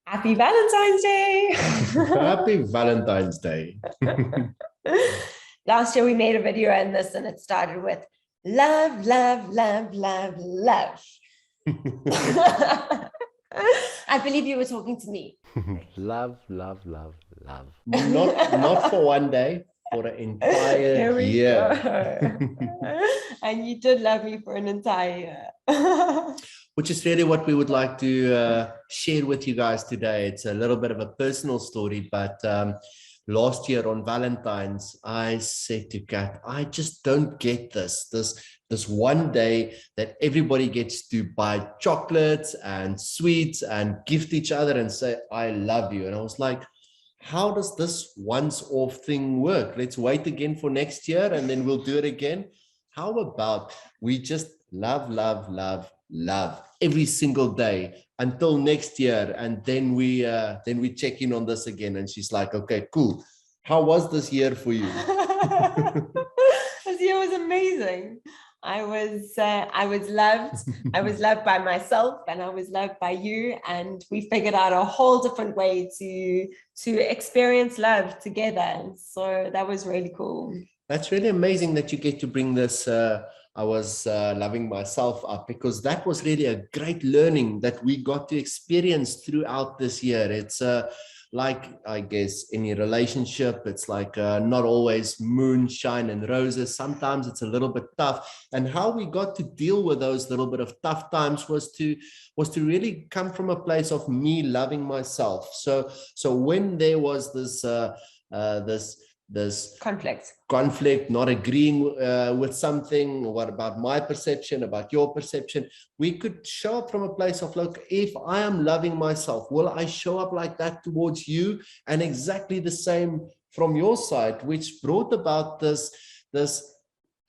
Happy Valentine's Day. Happy Valentine's Day. Last year we made a video on this and it started with love, love, love, love, love. I believe you were talking to me. Love, love, love, love. Not for one day, for an entire There we year. go. And you did love me for an entire year. Which is really what we would like to share with you guys today. It's a little bit of a personal story, but last year on Valentine's, I said to Kat, I just don't get this one day that everybody gets to buy chocolates and sweets and gift each other and say, I love you. And I was like, how does this once-off thing work? Let's wait again for next year and then we'll do it again. How about we just love, love, love, love every single day until next year, and then we check in on this again. And she's like, okay, cool. How was this year for you? This year was amazing. I was loved. I was loved by myself and I was loved by you, and we figured out a whole different way to experience love together. So that was really cool. That's really amazing that you get to bring this I was loving myself up, because that was really a great learning that we got to experience throughout this year. It's like, I guess, any relationship, it's like not always moonshine and roses. Sometimes it's a little bit tough. And how we got to deal with those little bit of tough times was to really come from a place of me loving myself. So when there was this conflict, not agreeing with something, what about my perception, about your perception, we could show up from a place of, look, if I am loving myself, will I show up like that towards you? And exactly the same from your side, which brought about this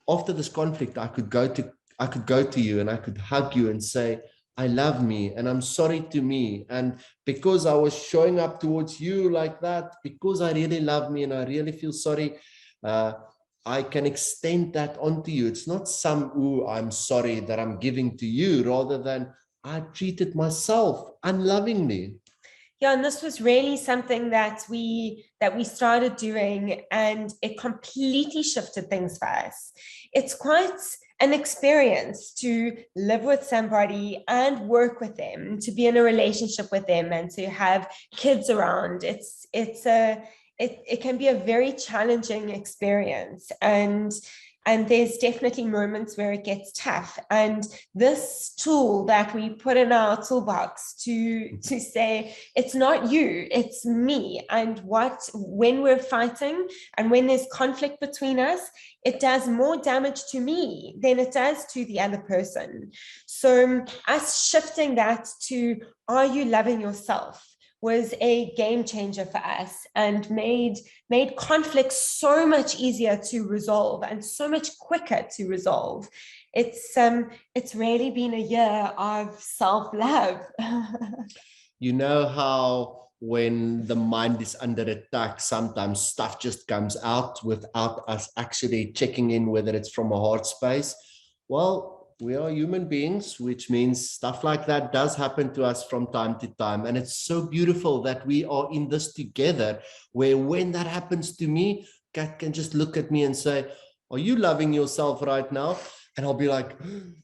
after this conflict, I could go to you and I could hug you and say, I love me and I'm sorry to me. And because I was showing up towards you like that, because I really love me and I really feel sorry, I can extend that onto you. It's not some, ooh, I'm sorry that I'm giving to you, rather than I treated myself unlovingly. Yeah, and this was really something that we started doing, and it completely shifted things for us. It's quite an experience to live with somebody and work with them, to be in a relationship with them, and to have kids around. It can be a very challenging experience, and there's definitely moments where it gets tough. And this tool that we put in our toolbox to say, it's not you, it's me. And when we're fighting and when there's conflict between us, it does more damage to me than it does to the other person. So us shifting that to, are you loving yourself, was a game changer for us, and made conflict so much easier to resolve and so much quicker to resolve. It's really been a year of self-love. You know how when the mind is under attack, sometimes stuff just comes out without us actually checking in whether it's from a heart space? Well, we are human beings, which means stuff like that does happen to us from time to time. And it's so beautiful that we are in this together, where when that happens to me, Kat can just look at me and say, are you loving yourself right now? And I'll be like,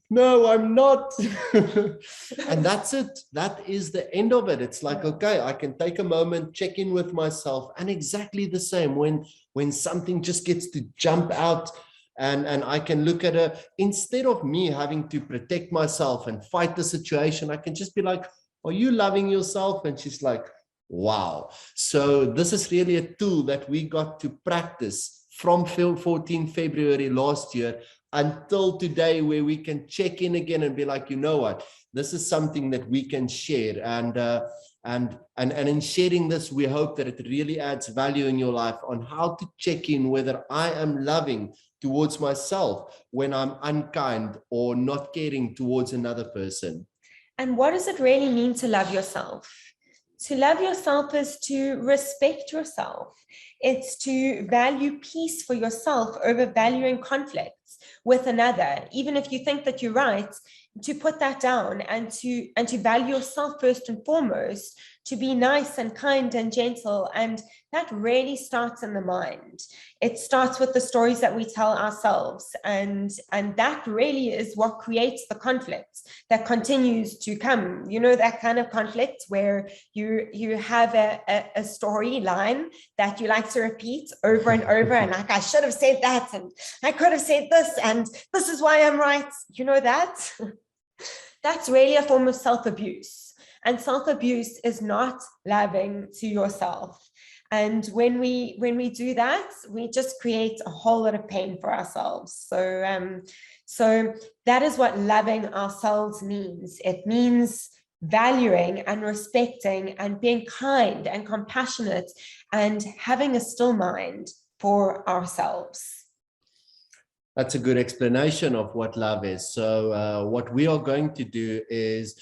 no, I'm not. And that's it. That is the end of it. It's like, okay, I can take a moment, check in with myself. And exactly the same when something just gets to jump out, and I can look at her, instead of me having to protect myself and fight the situation, I can just be like, are you loving yourself? And she's like, wow. So this is really a tool that we got to practice from 14 February last year until today, where we can check in again and be like, you know what, this is something that we can share. And in sharing this, we hope that it really adds value in your life on how to check in whether I am loving towards myself when I'm unkind or not caring towards another person. And what does it really mean to love yourself? To love yourself is to respect yourself. It's to value peace for yourself over valuing conflicts with another. Even if you think that you're right, to put that down and to value yourself first and foremost, to be nice and kind and gentle. And that really starts in the mind. It starts with the stories that we tell ourselves. And that really is what creates the conflict that continues to come. You know, that kind of conflict where you have a storyline that you like to repeat over and over. And like, I should have said that, and I could have said this, and this is why I'm right. You know that? That's really a form of self-abuse. And self-abuse is not loving to yourself. And when we do that, we just create a whole lot of pain for ourselves. So that is what loving ourselves means. It means valuing and respecting and being kind and compassionate and having a still mind for ourselves. That's a good explanation of what love is. So what we are going to do is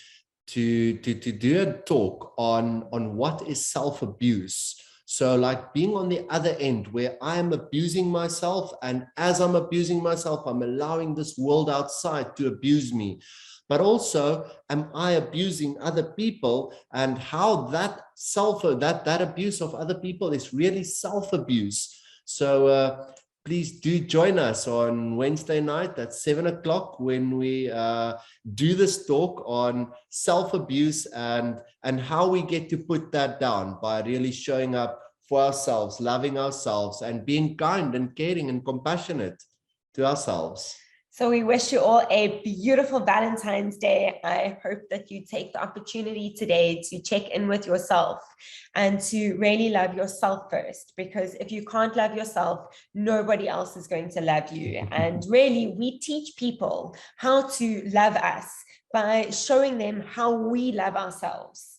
to do a talk on what is self-abuse. So like being on the other end where I am abusing myself, and as I'm abusing myself, I'm allowing this world outside to abuse me. But also, am I abusing other people, and how that abuse of other people is really self-abuse. So please do join us on Wednesday night at 7 o'clock when we do this talk on self-abuse and how we get to put that down by really showing up for ourselves, loving ourselves, and being kind and caring and compassionate to ourselves. So we wish you all a beautiful Valentine's Day. I hope that you take the opportunity today to check in with yourself and to really love yourself first, because if you can't love yourself, nobody else is going to love you. And really, we teach people how to love us by showing them how we love ourselves.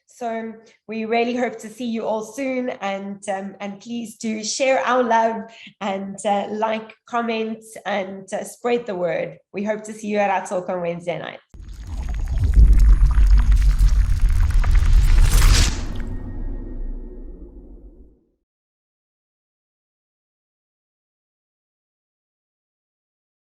So we really hope to see you all soon, and please do share our love and like, comment, and spread the word. We hope to see you at our talk on Wednesday night.